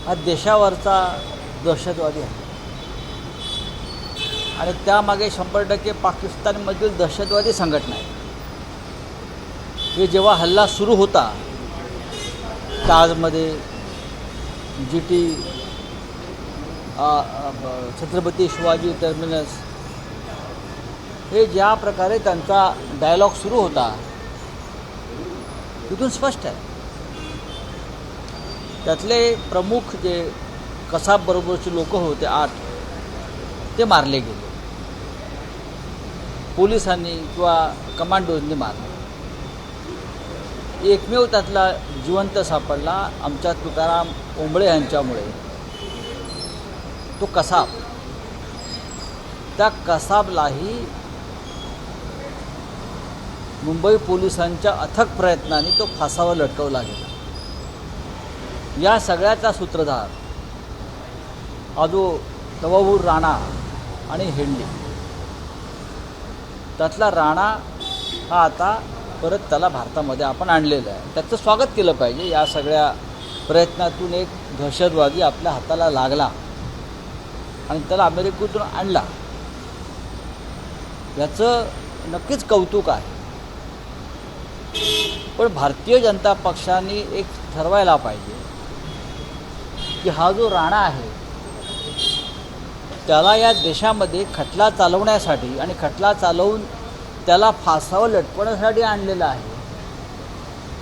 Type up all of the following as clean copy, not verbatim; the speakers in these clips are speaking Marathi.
हा देशावरचा दहशतवादी आहे आणि त्यामागे 100% पाकिस्तानमधील दहशतवादी संघटना आहे. हे जेव्हा हल्ला सुरू होता ताजमध्ये, GT, छत्रपती शिवाजी टर्मिनस, हे ज्या प्रकारे त्यांचा डायलॉग सुरू होता तिथून स्पष्ट आहे. त्यातले प्रमुख जे कसाबबरोबरचे लोक होते 8, ते मारले गेले. पोलिसांनी किंवा कमांडोंनी मारले. एकमेव त्यातला जिवंत सापडला आमच्या तुकाराम ओंबळे यांच्यामुळे. तो कसाब, त्या कसाबलाही मुंबई पोलिसांच्या अथक प्रयत्नांनी तो फासावर लटकवला गेला. या सगळ्याचा सूत्रधार तवाहूर राणा आणि हेंडे. त्यातला राणा हा आता परत त्याला भारतामध्ये आपण आणलेलं आहे. त्याचं स्वागत केलं पाहिजे. या सगळ्या प्रयत्नातून एक दहशतवादी आपल्या हाताला लागला आणि त्याला अमेरिकेतून आणला, याचं नक्कीच कौतुक आहे. पण भारतीय जनता पक्षाने एक ठरवायला पाहिजे की हा जो राणा आहे त्याला या देशामध्ये खटला चालवण्यासाठी आणि खटला चालवून त्याला फासावर लटकवण्यासाठी आणलेलं आहे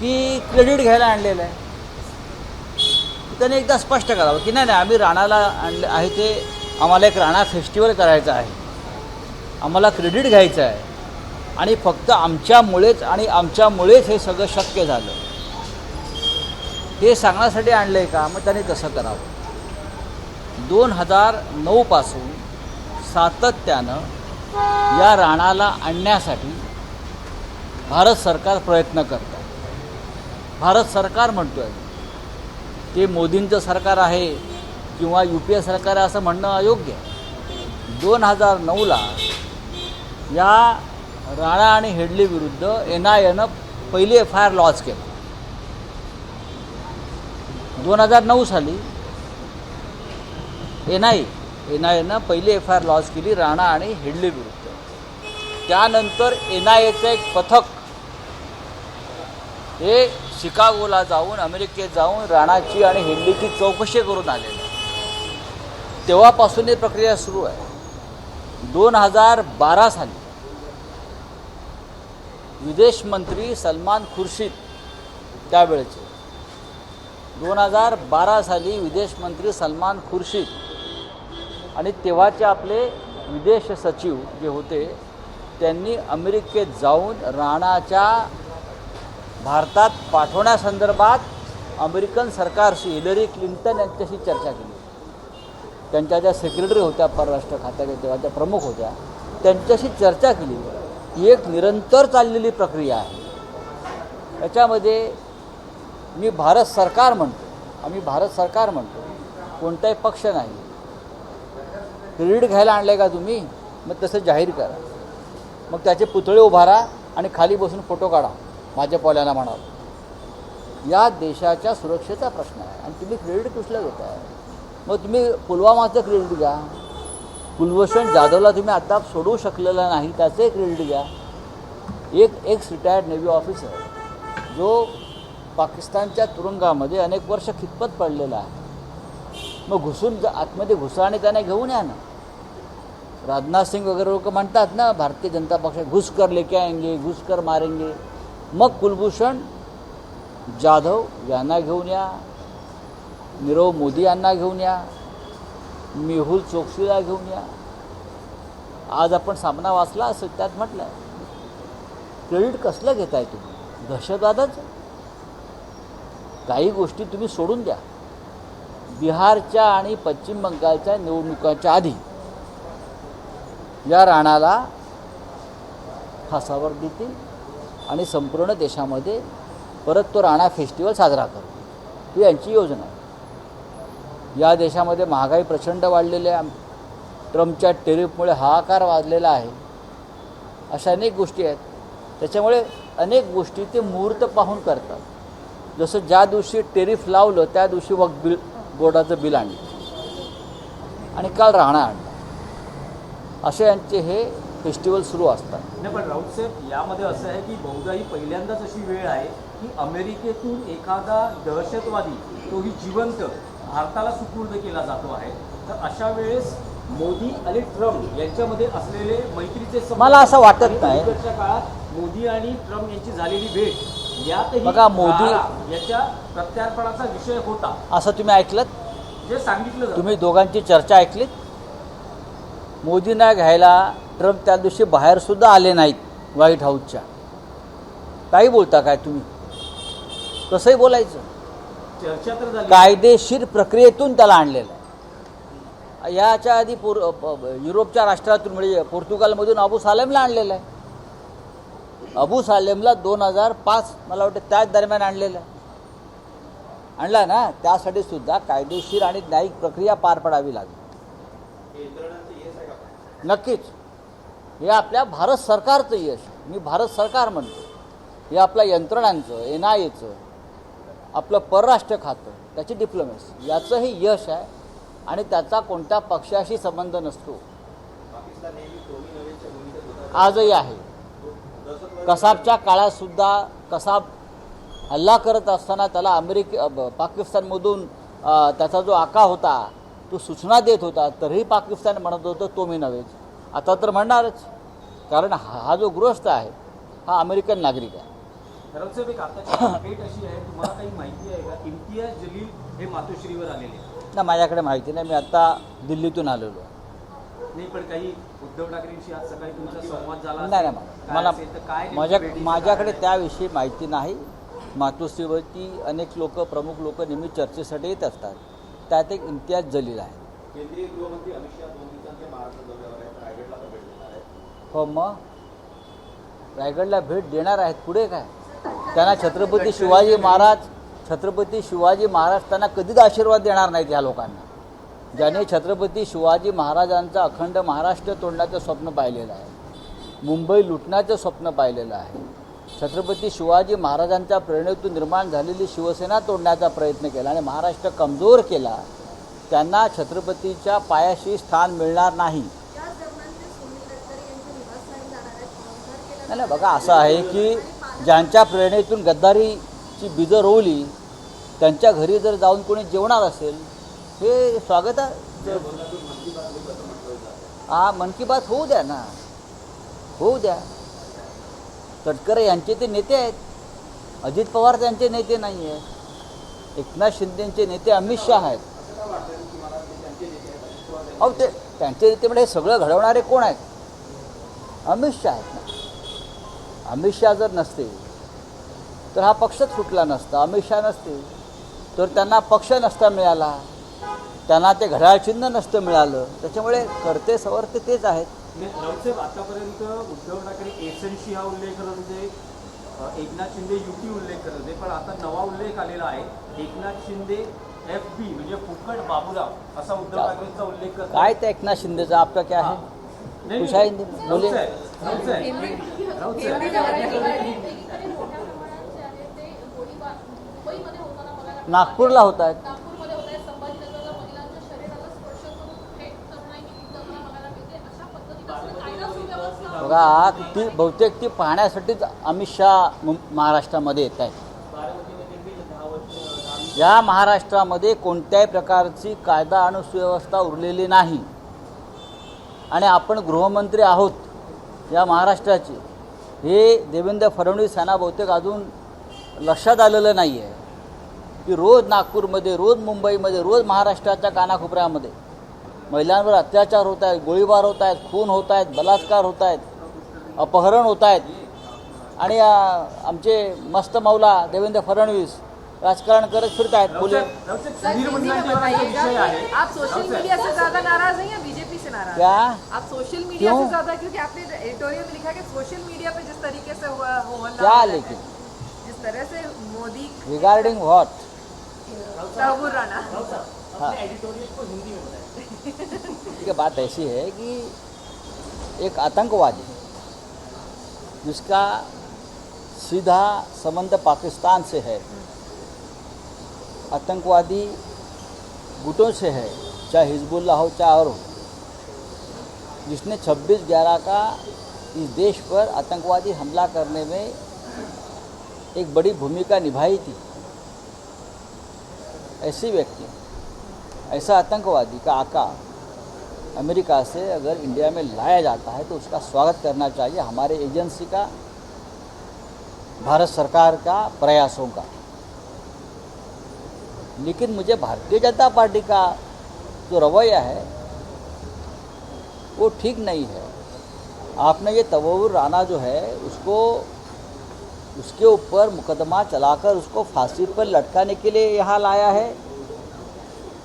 की क्रेडिट घ्यायला आणलेलं आहे. त्याने एकदा स्पष्ट करावं की नाही आम्ही राणाला आणले आहे, ते आम्हाला एक राणा फेस्टिवल करायचा आहे, आम्हाला क्रेडिट घ्यायचं आहे आणि फक्त आमच्यामुळेच हे सगळं शक्य झालं, हे सांगण्यासाठी आणलं आहे का? मग त्याने तसं करावं. 2009 पासून सातत्यानं या राणाला आणण्यासाठी भारत सरकार प्रयत्न करतं. भारत सरकार म्हणतो आहे, ते मोदींचं सरकार आहे किंवा UPA सरकार आहे असं म्हणणं अयोग्य आहे. 2009ला या राणा आणि हेडली विरुद्ध NIAनं पहिली FIR लॉन्च केलं. 2009 साली NIAनं पहिली FIR लॉन्च केली राणा आणि हेडली विरुद्ध. त्यानंतर NIAचं एक पथक हे शिकागोला जाऊन, अमेरिकेत जाऊन राणाची आणि हेडलीची चौकशी करून आलेलं आहे. तेव्हापासून ही प्रक्रिया सुरू आहे. 2012 साली विदेश मंत्री सलमान खुर्शीद, त्यावेळेचे 2012 साली विदेश मंत्री सलमान खुर्शीद आणि तेव्हाचे आपले विदेश सचिव जे होते त्यांनी अमेरिकेत जाऊन राणाच्या भारतात पाठवण्यासंदर्भात अमेरिकन सरकारशी, हिलरी क्लिंटन यांच्याशी चर्चा केली. त्यांच्या ज्या सेक्रेटरी होत्या परराष्ट्र खात्याच्या, तेव्हाच्या प्रमुख होत्या, त्यांच्याशी चर्चा केली. ही एक निरंतर चाललेली प्रक्रिया आहे. याच्यामध्ये मी भारत सरकार म्हणतो, आम्ही भारत सरकार म्हणतो, कोणताही पक्ष नाही. क्रेडिट घ्यायला आणलं आहे का तुम्ही? मग तसं जाहीर करा. मग त्याचे पुतळे उभारा आणि खाली बसून फोटो काढा, भाजपवाल्यांना म्हणावं. या देशाच्या सुरक्षेचा प्रश्न आहे आणि तुम्ही क्रेडिट कुठलं घेत आहे? मग तुम्ही पुलवामाचं क्रेडिट घ्या. कुलभूषण जाधवला तुम्ही आता सोडवू शकलेला नाही, त्याचे क्रेडिट घ्या. एक एक्स रिटायर्ड नेव्ही ऑफिसर जो पाकिस्तानच्या तुरुंगामध्ये अनेक वर्ष खितपत पडलेला आहे, मग घुसून आतमध्ये घुसा आणि त्यांना घेऊन या ना. राजनाथ सिंग वगैरे लोक म्हणतात ना, भारतीय जनता पक्ष घुस कर लेके आएंगे, घुस कर मारेंगे. मग कुलभूषण जाधव यांना घेऊन या, नीरव मोदी यांना घेऊन या, मेहुल चोक्सीला घेऊन या. आज आपण सामना वाचला असेल, त्यात म्हटलं क्रेडिट कसलं घेताय तुम्ही? दहशतवादाचं. काही गोष्टी तुम्ही सोडून द्या. बिहारच्या आणि पश्चिम बंगालच्या निवडणुकांच्या आधी या राणाला फासावर देतील आणि संपूर्ण देशामध्ये परत तो राणा फेस्टिवल साजरा करतो. ही यांची योजना आहे. या देशामध्ये महागाई प्रचंड वाढलेली आहे. ट्रम्पच्या टेरिफमुळे हाहाकार वाजलेला आहे. अशा अनेक गोष्टी आहेत. त्याच्यामुळे अनेक गोष्टी ते मुहूर्त पाहून करतात. जसं ज्या दिवशी टेरिफ लावलं त्या दिवशी बोर्डाचं बिल आणलं आणि काल राहणा आणला. असे यांचे हे फेस्टिवल सुरू असतात. नाही, पण राऊत साहेब, यामध्ये असं आहे की बहुधा ही पहिल्यांदाच अशी वेळ आहे की अमेरिकेतून एखादा दहशतवादी, तोही जिवंत, भारताला सुपूर्द केला जातो आहे. तर अशा वेळेस मोदी आणि ट्रम्प यांच्यामध्ये असलेले मैत्रीचे संबंध, मला असं वाटत नाही. अलीकडच्या काळात मोदी आणि ट्रम्प यांची झालेली भेट, यातही बघा, मोदी याच्या प्रत्यार्पणाचा विषय होता असं तुम्ही ऐकलं? जे सांगितलं जातं. तुम्ही दोघांची चर्चा ऐकलीत? मोदींना घ्यायला ट्रम्प त्या दिवशी बाहेरसुद्धा आले नाहीत व्हाईट हाऊसच्या. काही बोलता काय तुम्ही? कसंही बोलायचं. चर्चा तर झाली. कायदेशीर प्रक्रियेतून त्याला आणलेलं आहे. याच्या आधी युरोपच्या राष्ट्रातून म्हणजे पोर्तुगालमधून अबू सालेमला आणलेलं आहे. अबू सालेमला 2005 मला वाटतं त्याच दरम्यान आणलेलं आहे. आणला ना. त्यासाठी सुद्धा कायदेशीर आणि न्यायिक प्रक्रिया पार पडावी लागली. नक्कीच हे आपल्या भारत सरकारचं यश. मी भारत सरकार म्हणतो. हे आपल्या यंत्रणांचं, NIAचं, आपलं परराष्ट्र खातं, त्याची डिप्लोमॅसी, याचं हे यश आहे. आणि त्याचा कोणत्या पक्षाशी संबंध नसतो. आजही आहे. कसाबच्या काळातसुद्धा कसाब हल्ला करत असताना त्याला पाकिस्तानमधून त्याचा जो आका होता तो सूचना देत होता, तरीही पाकिस्तान म्हणत होतं तो मी नव्हेच. आता तर म्हणणारच, कारण हा जो गृहस्थ आहे हा अमेरिकन नागरिक आहे. खरंच एक आताची अपडेट अशी आहे, तुम्हाला काही माहिती आहे का? इम्तियाज जलील हे मातोश्रीवर आलेले आहेत ना. माझ्याकडे माहिती नाही. मी आता दिल्लीतून आलेलो आहे. नाही, पण काही उद्धव ठाकरेंशी आज सकाळी तुमचा संवाद झाला नाही. माझ्याकडे त्याविषयी माहिती नाही. मातोश्रीवरती अनेक लोक, प्रमुख लोक नेहमी चर्चेसाठी येत असतात. त्यात एक इम्तियाज जलील आहे. केंद्रीय गृहमंत्री अमित शहा 2 दिवसांच्या महाराष्ट्र दौऱ्यावर आहेत. रायगडला भेट देणार आहेत. हो, मग रायगडला भेट देणार आहेत. पुढे काय? त्यांना छत्रपती शिवाजी महाराज त्यांना कधीच आशीर्वाद देणार नाहीत. या लोकांना, ज्याने छत्रपती शिवाजी महाराजांचा अखंड महाराष्ट्र तोडण्याचं स्वप्न पाहिलेलं आहे, मुंबई लुटण्याचं स्वप्न पाहिलेलं आहे, छत्रपती शिवाजी महाराजांच्या प्रेरणेतून निर्माण झालेली शिवसेना तोडण्याचा प्रयत्न केला आणि महाराष्ट्र कमजोर केला, त्यांना छत्रपतीच्या पायाशी स्थान मिळणार नाही. नाही, बघा, असं आहे की ज्यांच्या प्रेरणेतून गद्दारीची बीजं रोवली त्यांच्या घरी जर जाऊन कोणी जेवणार असेल, हे स्वागत आहे. मन की बात होऊ द्या ना, होऊ द्या. तटकरे यांचे ते नेते आहेत. अजित पवार त्यांचे नेते नाही आहेत. एकनाथ शिंदेचे नेते अमित शहा आहेत. अहो, ते त्यांचे नेते म्हणजे हे सगळं घडवणारे कोण आहेत? अमित शहा आहेत ना. अमित शहा जर नसते तर हा पक्षच फुटला नसता. अमित शहा नसते तर त्यांना पक्ष नसता मिळाला, त्यांना ते घड्याळ चिन्ह नसतं मिळालं. त्याच्यामुळे करते सवरते तेच आहेत. राऊतसाहेब, आतापर्यंत उद्धव ठाकरे एसएनसी हा उल्लेख करत होते, एकनाथ शिंदे युती उल्लेख करत होते, पण आता नवा उल्लेख आलेला आहे. एकनाथ शिंदे FB म्हणजे फुकट बाबूराव असा उद्धव ठाकरेंचा उल्लेख करतात. काय त्या एकनाथ शिंदेचा आपका क्या है? कुछ है हिंदी में? बोलिए. नागपूरला होत आहेत. बघा, बहुतेक ती पाहण्यासाठीच अमित शहा महाराष्ट्रामध्ये येत आहेत. या महाराष्ट्रामध्ये कोणत्याही प्रकारची कायदा आणि सुव्यवस्था उरलेली नाही आणि आपण गृहमंत्री आहोत या महाराष्ट्राचे. हे देवेंद्र फडणवीस यांना बहुतेक अजून लक्षात आलेलं नाही आहे की रोज नागपूरमध्ये, रोज मुंबईमध्ये, रोज महाराष्ट्राच्या कानाकोपऱ्यामध्ये महिलांवर अत्याचार होत आहेत, गोळीबार होत आहेत, खून होत आहेत, बलात्कार होत आहेत, अपहरण होत आहेत. आणि आमचे मस्त मौला देवेंद्र फडणवीस राजकारण करत फिरत आहेत. आप सोशल मीडिया से ज्यादा नाराज हैं या बीजेपी से नाराज? क्या आप सोशल मीडिया से ज्यादा, क्योंकि आपने एडिटोरियल में लिखा कि सोशल मीडिया पे जिस तरीके से हुआ क्या, लेकिन जिस तरह से मोदी रिगार्डिंग व्हाट? तहबूर राणा देखिए, बात ऐसी है कि एक आतंकवादी जिसका सीधा संबंध पाकिस्तान से है, आतंकवादी गुटों से है, चाहे हिजबुल्लाह हो चाहे और हो, जिसने 26/11 का इस देश पर आतंकवादी हमला करने में एक बड़ी भूमिका निभाई थी, ऐसे व्यक्ति, ऐसा आतंकवादी का आका अमेरिका से अगर इंडिया में लाया जाता है तो उसका स्वागत करना चाहिए हमारे एजेंसी का, भारत सरकार का प्रयासों का। लेकिन मुझे भारतीय जनता पार्टी का जो रवैया है वो ठीक नहीं है। आपने ये तवव्वुर राणा जो है उसको, उसके ऊपर मुकदमा चलाकर उसको फांसी पर लटकाने के लिए यहाँ लाया है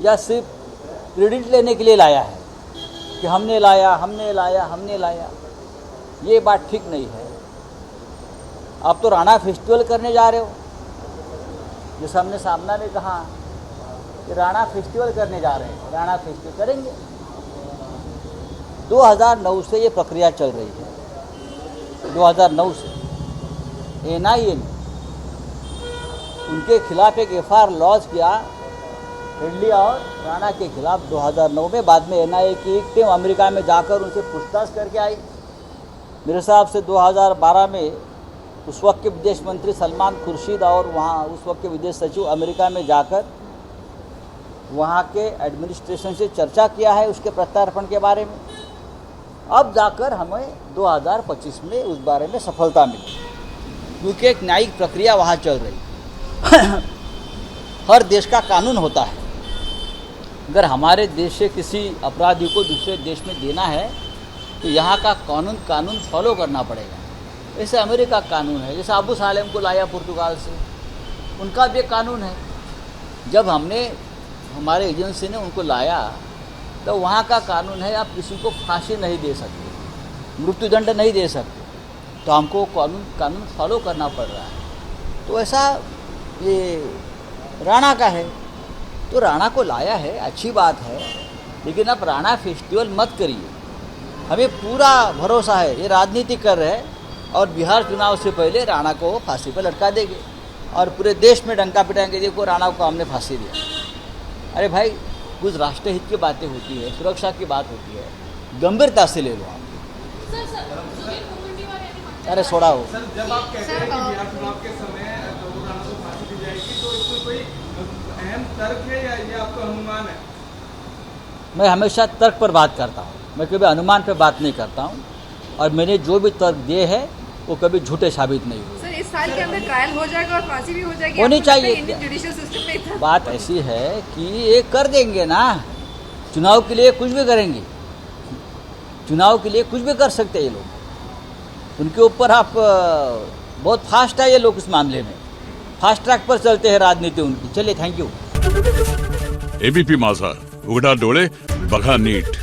या सिर्फ क्रेडिट लेने के लिए लाया है कि हमने लाया। ये बात ठीक नहीं है। आप तो राणा फेस्टिवल करने जा रहे हो, जैसे हमने सामना में कहा कि राणा फेस्टिवल करने जा रहे हैं, राणा फेस्टिवल करेंगे। 2009 से ये प्रक्रिया चल रही है। 2009 से NIA ने उनके खिलाफ एक FIR लॉन्च किया, हेडली और राणा के खिलाफ 2009 में। बाद में NIA की एक टीम अमेरिका में जाकर उनसे पूछताछ करके आई। मेरे हिसाब से 2012 में उस वक्त के विदेश मंत्री सलमान खुर्शीद और वहाँ उस वक्त के विदेश सचिव अमेरिका में जाकर वहाँ के एडमिनिस्ट्रेशन से चर्चा किया है उसके प्रत्यार्पण के बारे में। अब जाकर हमें 2025 में उस बारे में सफलता मिली, क्योंकि एक न्यायिक प्रक्रिया वहाँ चल रही। हर देश का कानून होता है। अगर हमारे देश से किसी अपराधी को दूसरे देश में देना है तो यहाँ का कानून फॉलो करना पड़ेगा। ऐसे अमेरिका का कानून है। जैसे अबू सालेम को लाया पुर्तगाल से, उनका भी कानून है। जब हमारे एजेंसी ने उनको लाया तो वहाँ का कानून है, आप किसी को फांसी नहीं दे सकते, मृत्युदंड नहीं दे सकते, तो हमको कानून फॉलो करना पड़ रहा है। तो ऐसा ये राणा का है, तो राणा को लाया है, अच्छी बात है, लेकिन आप राणा फेस्टिवल मत करिए। हमें पूरा भरोसा है ये राजनीति कर रहे हैं और बिहार चुनाव से पहले राणा को फांसी पर लटका देंगे और पूरे देश में डंका पिटाएंगे, देखो राणा को हमने फांसी दिया। अरे भाई, कुछ राष्ट्रहित की बातें होती है, सुरक्षा की बात होती है, गंभीरता से ले लो आप। अरे छोड़ा हो। सर, जब आप कहते हैं कि बिहार चुनाव के समय तवव्वुर राणा को फांसी दी जाएगी, तो इसमें कोई अहम तर्क है या ये आपका अनुमान है? मैं हमेशा तर्क पर बात करता हूँ, मैं कभी अनुमान पर बात नहीं करता हूँ, और मैंने जो भी तर्क दिए हैं वो कभी झूठे साबित नहीं हुए। सर, इस साल के अंदर ट्रायल हो जाएगा और फांसी भी हो जाएगी, होनी आपको लगता है चाहिए। इंडियन जुडिशियल सिस्टम में इतना? बात ऐसी है कि ये कर देंगे ना, चुनाव के लिए कुछ भी करेंगे, चुनाव के लिए कुछ भी कर सकते हैं ये लोग। उनके ऊपर आप बहुत फास्ट है ये लोग, इस मामले में फास्ट ट्रैक पर चलते हैं राजनीति उनकी। चलिए, थँक्यू। ABP माझा, उघडा डोळे बघा नीट।